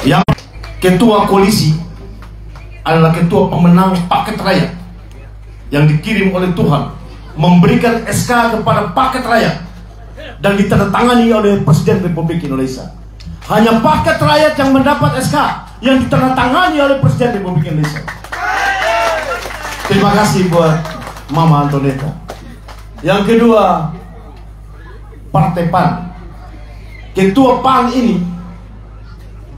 Yang ketua koalisi adalah ketua pemenang paket rakyat yang dikirim oleh Tuhan, memberikan SK kepada paket rakyat dan ditandatangani oleh Presiden Republik Indonesia. Hanya paket rakyat yang mendapat SK yang ditandatangani oleh Presiden Republik Indonesia. Terima kasih buat Mama Antoneta. Yang kedua, Partai PAN. Ketua PAN ini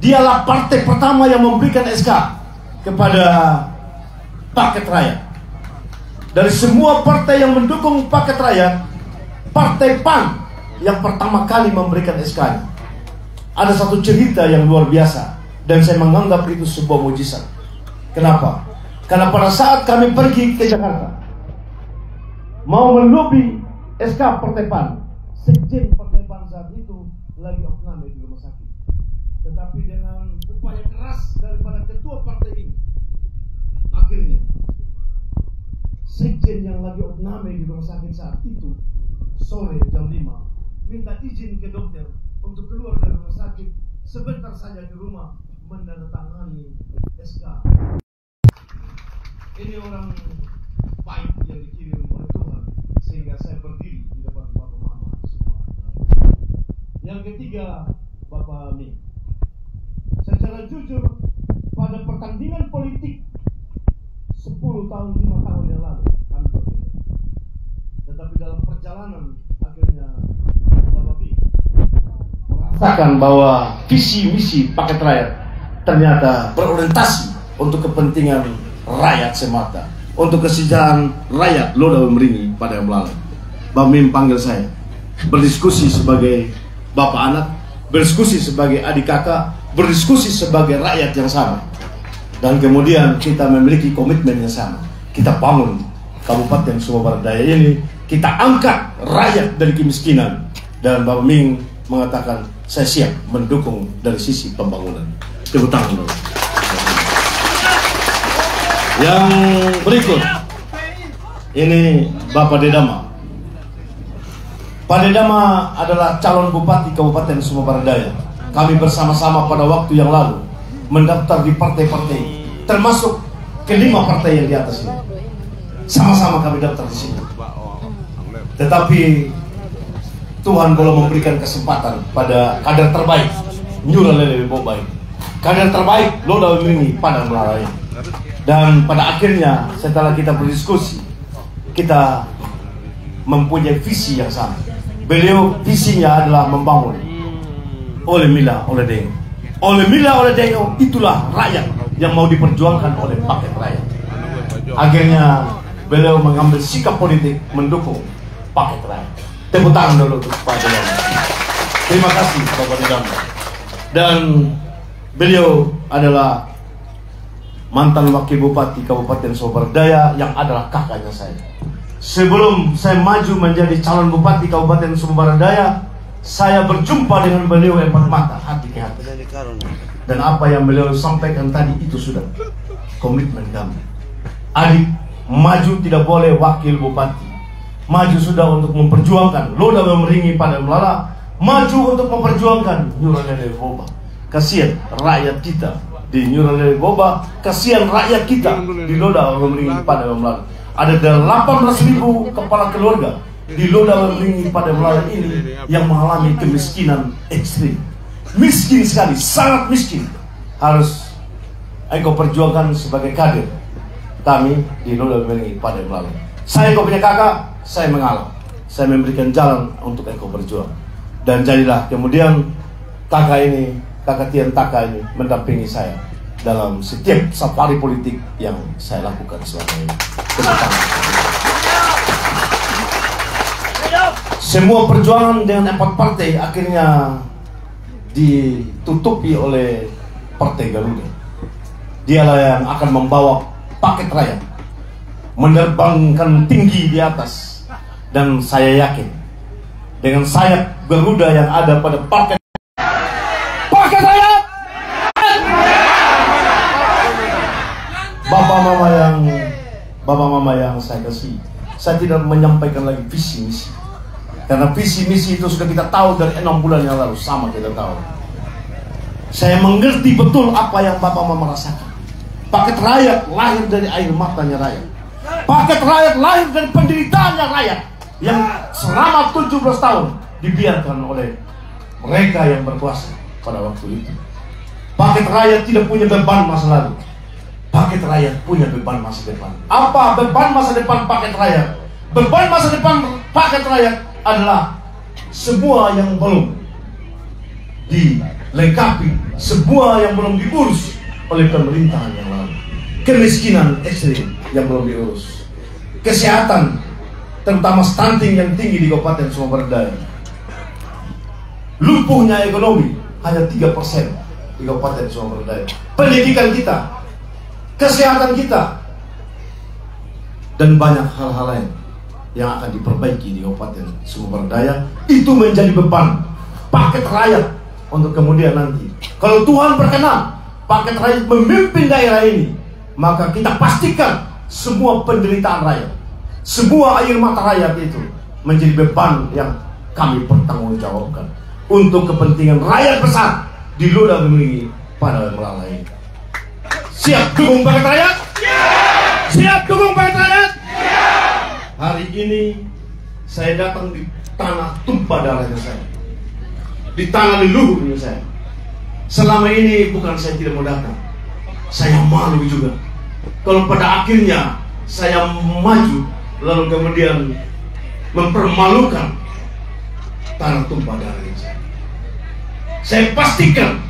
dialah partai pertama yang memberikan SK kepada paket rakyat. Dari semua partai yang mendukung paket rakyat, Partai PAN yang pertama kali memberikan SK-nya. Ada satu cerita yang luar biasa dan saya menganggap itu sebuah mujizat. Kenapa? Karena pada saat kami pergi ke Jakarta mau melobi SK Partai PAN, sekjen Partai PAN saat itu lagi opname di rumah sakit. Tetapi dengan upaya keras daripada ketua partai ini, akhirnya sekjen yang lagi opname di rumah sakit saat itu sore jam 5 minta izin ke dokter untuk keluar dari rumah sakit sebentar saja di rumah menandatangani SK. Ini orang baik yang dikirim oleh Tuhan sehingga saya berdiri di depan Bapak Mama semua. Yang ketiga, Bapak Mi. Secara jujur, pada pertandingan politik 10 tahun, 5 tahun yang lalu kami berbeda. Tetapi dalam perjalanan akhirnya Bapak Mi merasakan bahwa visi misi paket rakyat ternyata berorientasi untuk kepentingan rakyat semata, untuk kesejahteraan rakyat Loda Meringgi pada yang melalui. Bapak Mim panggil saya berdiskusi sebagai bapak anak, berdiskusi sebagai adik kakak, berdiskusi sebagai rakyat yang sama, dan kemudian kita memiliki komitmen yang sama. Kita bangun Kabupaten Sumba Barat Daya ini, kita angkat rakyat dari kemiskinan, dan Bapak Ming mengatakan saya siap mendukung dari sisi pembangunan. Tepuk tangan dulu. Yang berikut ini Bapak Dedama. Pak Dedama adalah calon bupati Kabupaten Sumba Barat Daya. Kami bersama-sama pada waktu yang lalu mendaftar di partai-partai, termasuk kelima partai yang di atas ini. Sama-sama kami daftar di sini. Tetapi Tuhan belum memberikan kesempatan pada kader terbaik Nyura Lele Bobai, kader terbaik Loda Meringgi Padang Melalui. Dan pada akhirnya setelah kita berdiskusi, kita mempunyai visi yang sama. Beliau visinya adalah membangun oleh Mila oleh Dengo. Oleh Mila oleh Dengo, itulah rakyat yang mau diperjuangkan oleh paket rakyat. Akhirnya beliau mengambil sikap politik mendukung paket rakyat. Tepuk tangan dulu untuk Pak Dedama. Terima kasih Bapak Dedama. Dan beliau adalah mantan wakil bupati Kabupaten Sumba Barat Daya yang adalah kakaknya saya. Sebelum saya maju menjadi calon bupati Kabupaten Sumba Barat Daya, saya berjumpa dengan beliau empat mata, hati ke hati. Dan apa yang beliau sampaikan tadi itu sudah komitmen kami. Adik, maju tidak boleh wakil bupati. Maju sudah untuk memperjuangkan Loda Meringgi Padang Melala. Maju untuk memperjuangkan Nyura Lele Boba. Kasihan rakyat kita di Nyura Lele Boba, kasihan rakyat kita di Loda Meringgi Padang Melala. Ada 18.000 kepala keluarga di Loda Meringgi Padang Melala ini yang mengalami kemiskinan ekstrim. Miskin sekali, sangat miskin. Harus engkau perjuangkan sebagai kader kami di Loda Meringgi Padang Melala. Saya engkau punya kakak, saya mengalah. Saya memberikan jalan untuk engkau berjuang. Dan jadilah kemudian kakak ini, kakak Tian Taka ini mendampingi saya dalam setiap safari politik yang saya lakukan selama ini. Semua perjuangan dengan 4 partai akhirnya ditutupi oleh Partai Garuda. Dialah yang akan membawa paket rakyat, menerbangkan tinggi di atas. Dan saya yakin dengan sayap Garuda yang ada pada paket rakyat, Bapak Mama yang saya kasih, saya tidak menyampaikan lagi visi misi, karena visi misi itu sudah kita tahu dari 6 bulan yang lalu, sama kita tahu. Saya mengerti betul apa yang Bapak Mama rasakan. Paket rakyat lahir dari air matanya rakyat. Paket rakyat lahir dari penderitaannya rakyat, yang selama 17 tahun dibiarkan oleh mereka yang berkuasa pada waktu itu. Paket rakyat tidak punya beban masa lalu. Paket rakyat punya beban masa depan. Apa beban masa depan paket rakyat? Beban masa depan paket rakyat adalah semua yang belum dilengkapi, semua yang belum diurus oleh pemerintahan yang lalu. Kemiskinan ekstrim yang belum diurus, kesehatan, terutama stunting yang tinggi di Kabupaten Sumber Daya, lumpuhnya ekonomi hanya 3% di Kabupaten Sumber Daya, pendidikan kita, kesehatan kita, dan banyak hal-hal lain yang akan diperbaiki di Kabupaten Sumber Daya. Itu menjadi beban paket rakyat untuk kemudian nanti, kalau Tuhan berkenan paket rakyat memimpin daerah ini, maka kita pastikan semua penderitaan rakyat, semua air mata rakyat itu menjadi beban yang kami pertanggungjawabkan untuk kepentingan rakyat besar di luar bumi pada melalui. Siap dukung paket rakyat? Siap dukung paket rakyat? Hari ini saya datang di tanah tumpah darahnya saya, di tanah leluhurnya saya. Selama ini bukan saya tidak mau datang, saya malu juga kalau pada akhirnya saya maju lalu kemudian mempermalukan tanah tumpah darahnya saya. Saya pastikan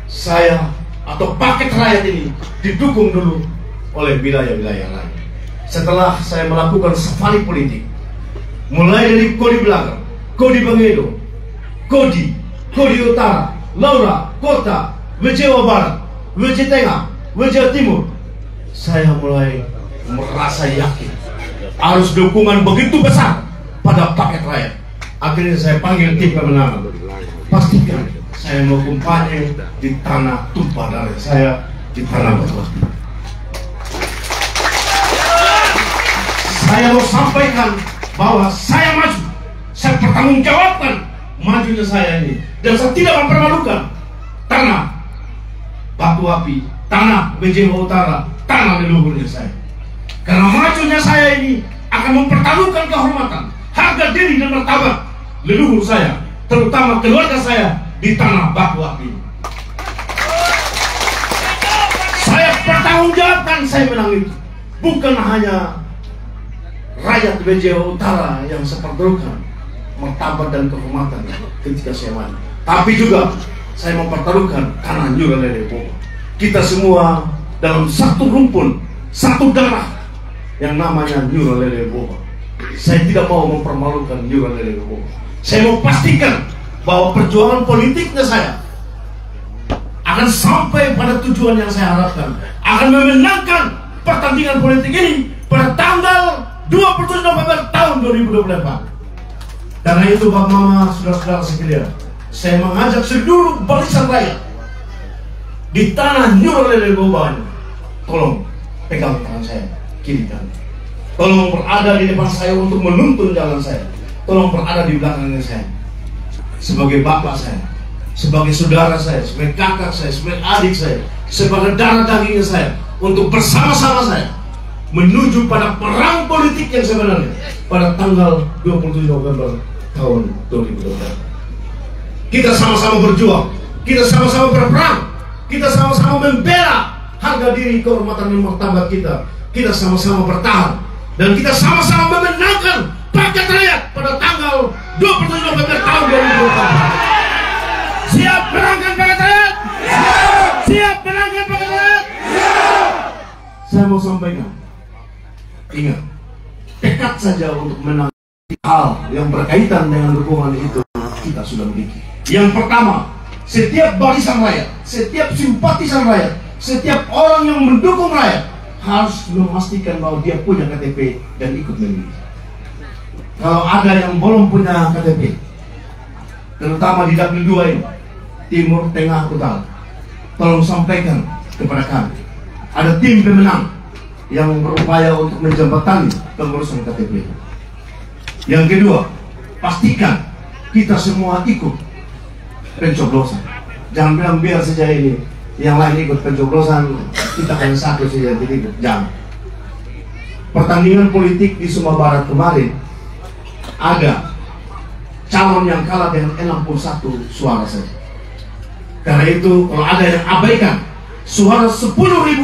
saya atau paket rakyat ini didukung dulu oleh wilayah-wilayah lain. Setelah saya melakukan safari politik, mulai dari Kodi Belakang, Kodi Bangedo, Kodi Utara, Laura, Kota, Jawa Barat, Jawa Tengah, Jawa Timur, saya mulai merasa yakin harus dukungan begitu besar pada paket rakyat. Akhirnya saya panggil tim pemenangan, pastikan saya mau kampanye di tanah tumpah darah saya, di tanah Batu. Saya mau sampaikan bahwa saya maju, saya pertanggungjawabkan majunya saya ini, dan saya tidak mempermalukan tanah Batu Api, tanah Jawa Utara, tanah leluhurnya saya. Karena majunya saya ini akan mempertaruhkan kehormatan, harga diri dan martabat leluhur saya, terutama keluarga saya di tanah Batu Api. Saya pertanggungjawabkan saya menang itu. Bukan hanya rakyat Jawa Utara yang saya pertaruhkan martabat dan kehormatan ketika saya maju, tapi juga saya mempertaruhkan tanah Nyura Lele Boba. Kita semua dalam satu rumpun, satu darah yang namanya Nyura Lele Boba. Saya tidak mau mempermalukan Nyura Lele Boba. Saya mau pastikan bahwa perjuangan politiknya saya akan sampai pada tujuan yang saya harapkan, akan memenangkan pertandingan politik ini pada tanggal 27 November tahun 2024. Karena itu Bapak Mama, saudara-saudara sekalian, saya mengajak seluruh barisan rakyat di tanah Nyura Lele Boba, tolong pegang tangan saya kiri kanan. Tolong berada di depan saya untuk menuntun jalan saya. Tolong berada di belakangnya saya, sebagai bapak saya, sebagai saudara saya, sebagai kakak saya, sebagai adik saya, sebagai darah dagingnya saya, untuk bersama-sama saya menuju pada perang politik yang sebenarnya pada tanggal 27 November tahun 2024. Kita sama-sama berjuang, kita sama-sama berperang, kita sama-sama membela harga diri, kehormatan dan martabat kita. Kita sama-sama bertahan, dan kita sama-sama memenangkan paket rakyat pada tanggal 27 November tahun 2024. Siap menangkan paket rakyat? Siap menangkan paket rakyat? Saya mau sampaikan, ingat, tekad saja untuk menang hal yang berkaitan dengan dukungan itu kita sudah miliki. Yang pertama, setiap barisan rakyat, setiap simpatisan rakyat, setiap orang yang mendukung rakyat harus memastikan bahwa dia punya KTP dan ikut memilih. Kalau ada yang belum punya KTP, terutama di Dapil 2 ini, Timur, Tengah, Utara, tolong sampaikan kepada kami. Ada tim pemenang yang berupaya untuk menjembatani pengurusan KTP. Yang kedua, pastikan kita semua ikut pencoblosan. Jangan bilang biar saja ini yang lain ikut pencoblosan, kita hanya satu saja jadi ikut. Jangan. Pertandingan politik di Sumatera Barat kemarin ada calon yang kalah dengan 61 suara saja. Karena itu kalau ada yang abaikan suara 10.000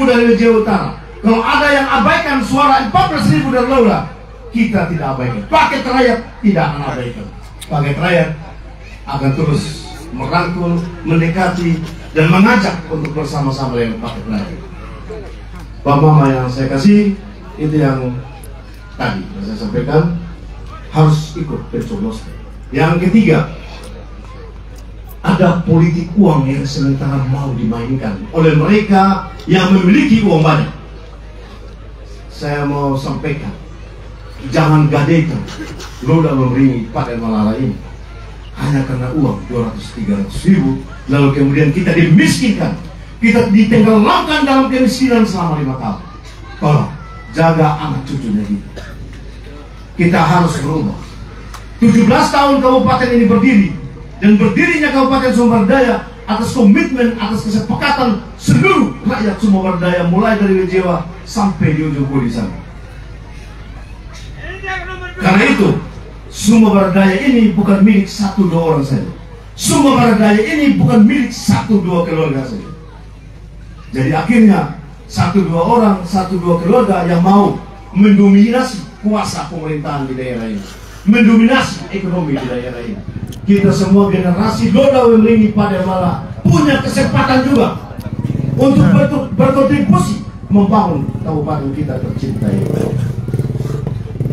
dari Wijaya Utara, kalau ada yang abaikan suara 14.000 dari Laura, kita tidak abaikan. Paket rakyat tidak akan abaikan. Paket rakyat akan terus merangkul, mendekati, dan mengajak untuk bersama-sama dengan paket rakyat. Pak Mama yang saya kasih, itu yang tadi yang saya sampaikan, harus ikut pencoblosan. Yang ketiga, ada politik uang yang sementara mau dimainkan oleh mereka yang memiliki uang banyak. Saya mau sampaikan, jangan gadaikan Lola memberi Paten Malala ini hanya karena uang 200-300 ribu, lalu kemudian kita dimiskinkan, kita ditenggelamkan dalam kemiskinan selama 5 tahun. Tolong jaga anak cucunya kita. Kita harus berubah. 17 tahun kabupaten ini berdiri, dan berdirinya Kabupaten Sumber Daya atas komitmen, atas kesepakatan seluruh rakyat Sumber Daya, mulai dari Wijaya sampai di ujung Budi sana. Karena itu Sumber Daya ini bukan milik 1-2 orang saja. Sumber Daya ini bukan milik 1-2 keluarga saja. Jadi akhirnya 1-2 orang, 1-2 keluarga yang mau mendominasi kuasa pemerintahan di daerah ini, mendominasi ekonomi di daerah ini. Kita semua generasi Loda Wemlini pada malah punya kesempatan juga untuk berkontribusi membangun kabupaten kita tercinta ini.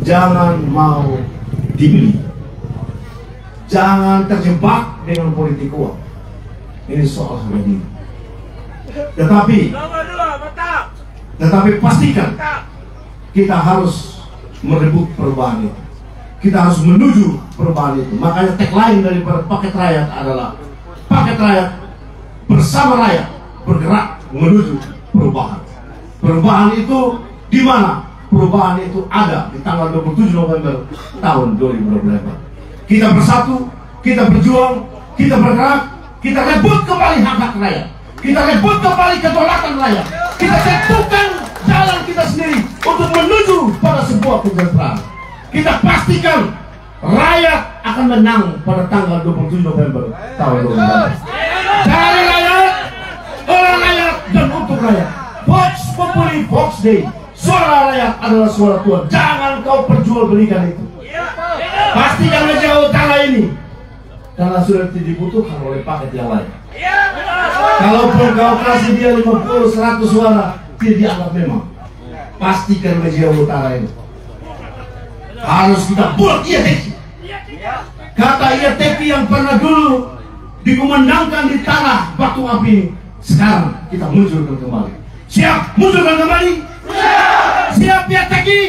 Jangan mau dibeli, jangan terjebak dengan politik uang. Ini soal harga diri. Tetapi pastikan kita harus merebut perubahan itu. Kita harus menuju perubahan itu. Makanya tagline daripada paket rakyat adalah paket rakyat bersama rakyat bergerak menuju perubahan. Perubahan itu di mana? Perubahan itu ada di tanggal 27 November tahun 2024. Kita bersatu, kita berjuang, kita bergerak, kita rebut kembali hak-hak rakyat, kita rebut kembali kedaulatan rakyat, kita tentukan jalan kita sendiri untuk menuju pada sebuah kesejahteraan. Kita pastikan rakyat akan menang pada tanggal 27 November tahun 2024. Dari rakyat, oleh rakyat, dan untuk rakyat. Vox Populi, Vox Dei. Suara rakyat adalah suara Tuhan. Jangan kau perjualbelikan itu. Pastikan Wijaya Utara ini, karena sudah tidak dibutuhkan oleh paket yang lain. Kalaupun kau kasih dia 50-100 suara, tidak dianggap memang. Pastikan Wijaya Utara ini harus kita buat IATEKI. Kata IATEKI yang pernah dulu dikumandangkan di tanah batu api, sekarang kita munculkan kembali. Siap munculkan kembali? Siap IATEKI?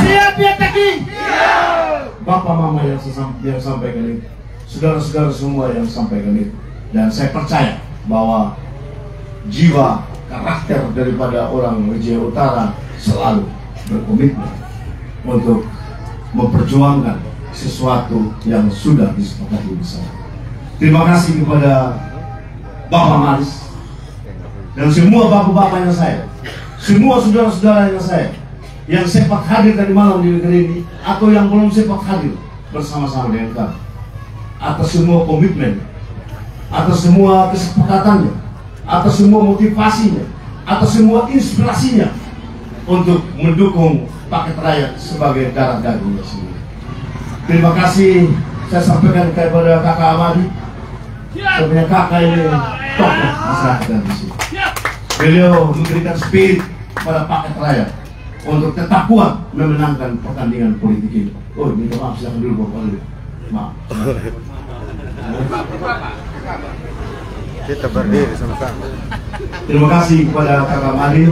Siap IATEKI? Bapak Mama yang sampaikan itu, saudara-saudara semua yang sampaikan itu, dan saya percaya bahwa jiwa karakter daripada orang Wijaya Utara selalu berkomitmen untuk memperjuangkan sesuatu yang sudah disepakati bersama. Terima kasih kepada Bapak Maris dan semua bapak-bapaknya saya, semua saudara-saudaranya saya yang sempat hadir tadi malam di negeri ini atau yang belum sempat hadir bersama-sama dengan kami, atas semua komitmen, atas semua kesepakatannya, atas semua motivasinya, atas semua inspirasinya untuk mendukung paket rakyat sebagai darah dagingnya sendiri. Terima kasih saya sampaikan kepada Kakak Amadi. Saya punya kakak ini tokoh masyarakat di sini. Beliau memberikan spirit pada paket rakyat untuk tetap kuat memenangkan pertandingan politik ini. Oh, minta maaf, silakan dulu Bapak dulu. Maaf. Kita berdiri sama-sama. Terima kasih kepada Kakak Amadi.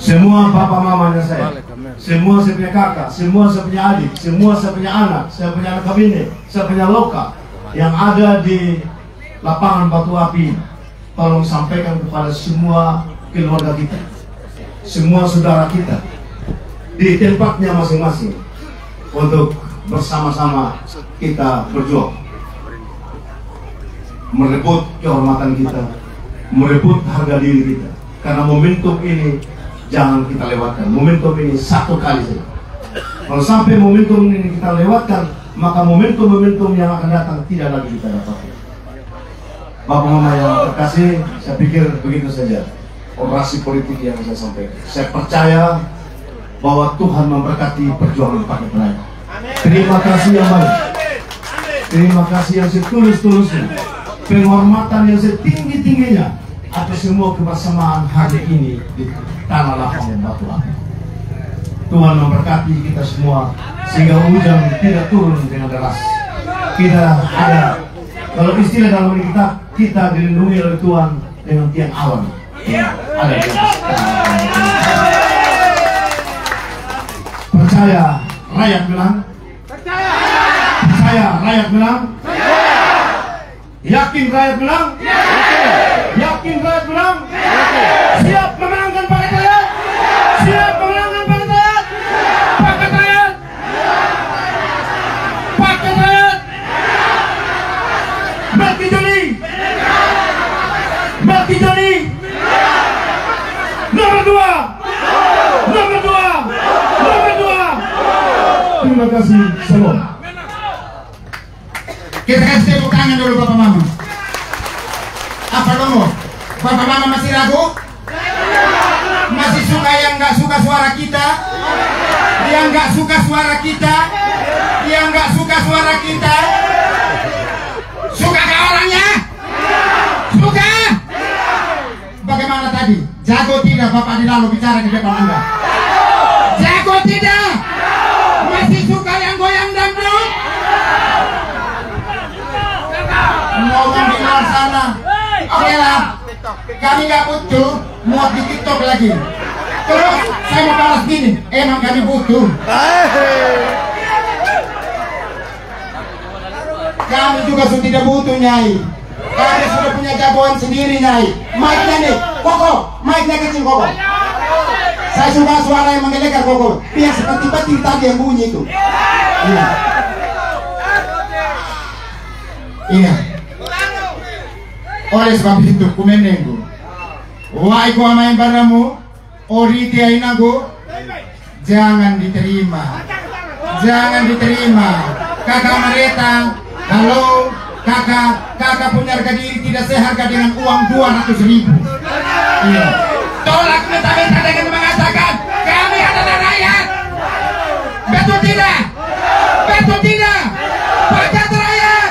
Semua bapak mamanya saya, semua saya punya kakak, semua saya punya adik, semua saya punya anak, saya punya anak kabine, saya punya loka yang ada di lapangan batu api. Tolong sampaikan kepada semua keluarga kita, semua saudara kita di tempatnya masing-masing. untuk bersama-sama kita berjuang merebut kehormatan kita, merebut harga diri kita. Karena momentum ini jangan kita lewatkan. Momentum ini satu kali saja. Kalau sampai momentum ini kita lewatkan, maka momentum-momentum yang akan datang tidak lagi kita dapatkan. Bapak Mama yang terkasih, saya pikir begitu saja orasi politik yang saya sampaikan. Saya percaya bahwa Tuhan memberkati perjuangan Paket Raya. Terima kasih yang banyak. Terima kasih yang setulus-tulusnya. Penghormatan yang setinggi-tingginya atas semua kebersamaan hari ini di tanah lapang Batu Api. Tuhan memberkati kita semua sehingga hujan tidak turun dengan deras. Kita ada, kalau istilah dalam kita dilindungi oleh Tuhan dengan tiang awan yang ada di atas. Percaya rakyat menang. Percaya rakyat menang. Yakin rakyat menang. Yakin rakyat menang. Siap memenangkan Paket Raya. Siap memenangkan Paket Raya. Paket Raya. Paket Raya. Melki Joni. Melki Joni. Nomor 2. Nomor 2. Nomor 2. Terima kasih semua. Kita kasih tepuk tangan dulu Bapak Mama. Apa dong? Bapak Mama masih ragu? Masih suka yang nggak suka suara kita? Yang nggak suka suara kita? Yang nggak suka suara kita? Suka ke orangnya? Suka? Bagaimana tadi? Jago tidak Bapak di lalu bicara di depan Anda? Jago tidak? Masih suka yang goyang dangdut? Ngomong di luar sana. Oke lah, kami nggak butuh muat di TikTok lagi. Terus saya mau balas gini, emang kami butuh. Kami juga sudah tidak butuh Nyai. Kami sudah punya jagoan sendiri Nyai. Mic-nya nih, Koko, mic-nya kecil Koko. Saya suka suara yang menggelegar Koko. Biar seperti petir tadi yang bunyi itu. Iya. Iya. Oleh sebab itu kumenenggu waiku amain baramu oriti ainago jangan diterima, jangan diterima. Kakak mereka, kalau kakak punya harga diri tidak seharga dengan uang 200.000. Iya. Tolak mentah-mentah dengan mengatakan kami adalah rakyat. Betul tidak? Betul tidak? Paket rakyat,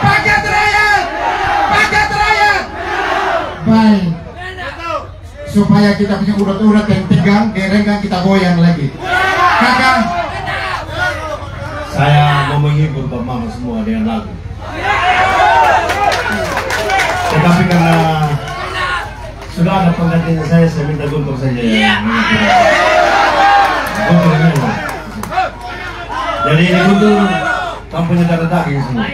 paket rakyat, paket rakyat. Baik. Supaya kita punya urat-urat yang tegang, gerengan kita goyang lagi. Kakak, Saya mau menghibur Bapak Mama semua dengan lagu. Tetapi karena sudah ada penggantinya saya minta Guntur saja ya. Guntur ini. Jadi ini Guntur kampungnya darah daging semua.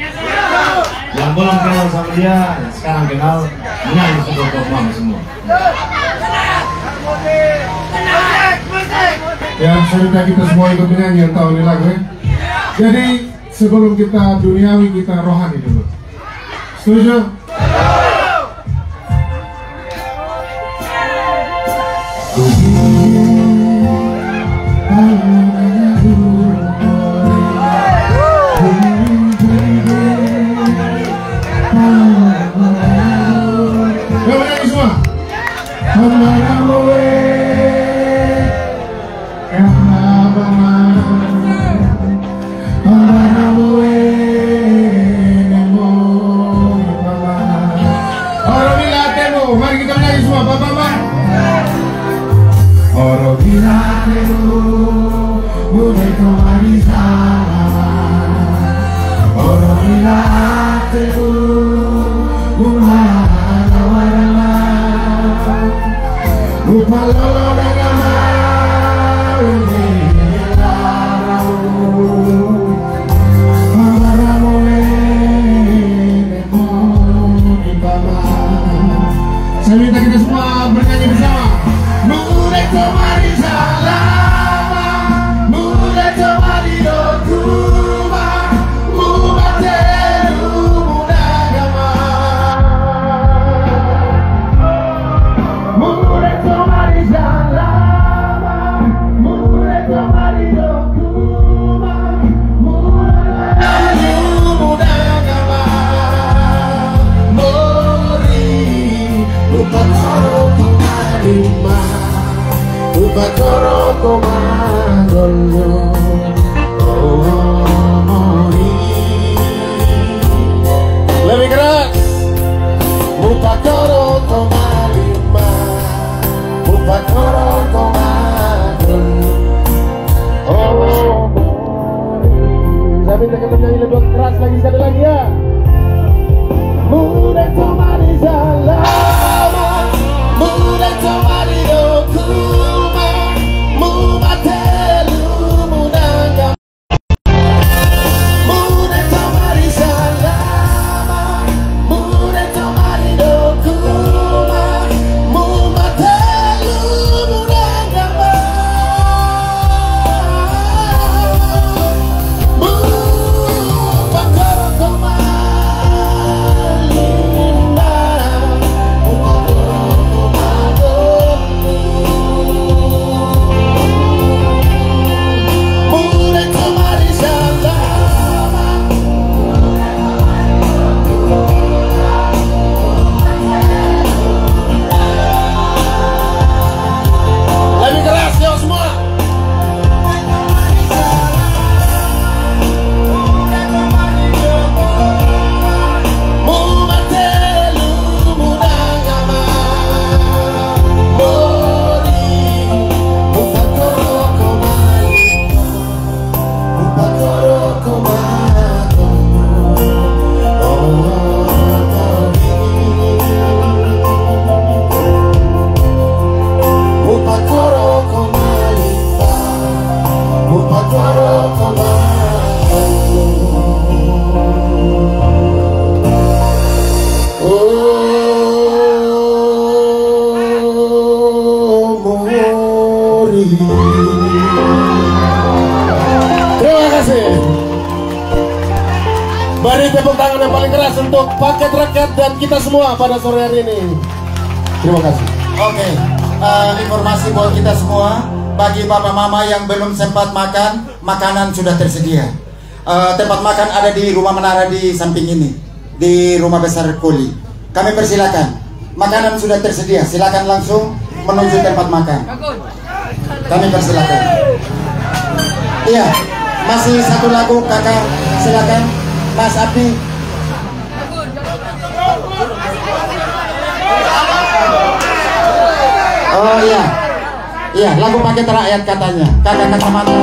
Yang belum kenal sama dia, sekarang kenal, menyanyi sudah Bapak Mama semua. Ya, saya minta kita semua ikut menyanyi yang tahu ini lagu ya. Jadi sebelum kita duniawi, kita rohani dulu. Setuju? Ya, menyanyi semua. Mari kita menyanyi semua, Bapak-Bapak. Oro bilatero, boleh kembali sama. Oro bilatero, umana warna. Lupa lolo dengan malu di larau. Amaramu nemo di bawah. Saya minta kita semua bernyanyi bersama. Mulai kembali salama, mulai kembali doa. minta kita nyanyi lebih keras lagi sekali lagi ya. Mudah tomari salama, mudah tomari dokuma, mumatelu munanga. Mudah tomari salama, mudah tomari dokuma, mumatelu munanga. Terima kasih. Beri tepuk tangan yang paling keras untuk paket rakyat dan kita semua pada sore hari ini. Terima kasih. Oke, informasi buat kita semua. Bagi papa mama yang belum sempat makan, makanan sudah tersedia. Tempat makan ada di rumah menara di samping ini, di rumah besar Koli. Kami persilakan. Makanan sudah tersedia. Silakan langsung menuju tempat makan. Kami persilakan. Iya, masih satu lagu kakak. Silakan, Mas Abdi. Oh iya, iya lagu paket rakyat katanya. Kakak kata mana?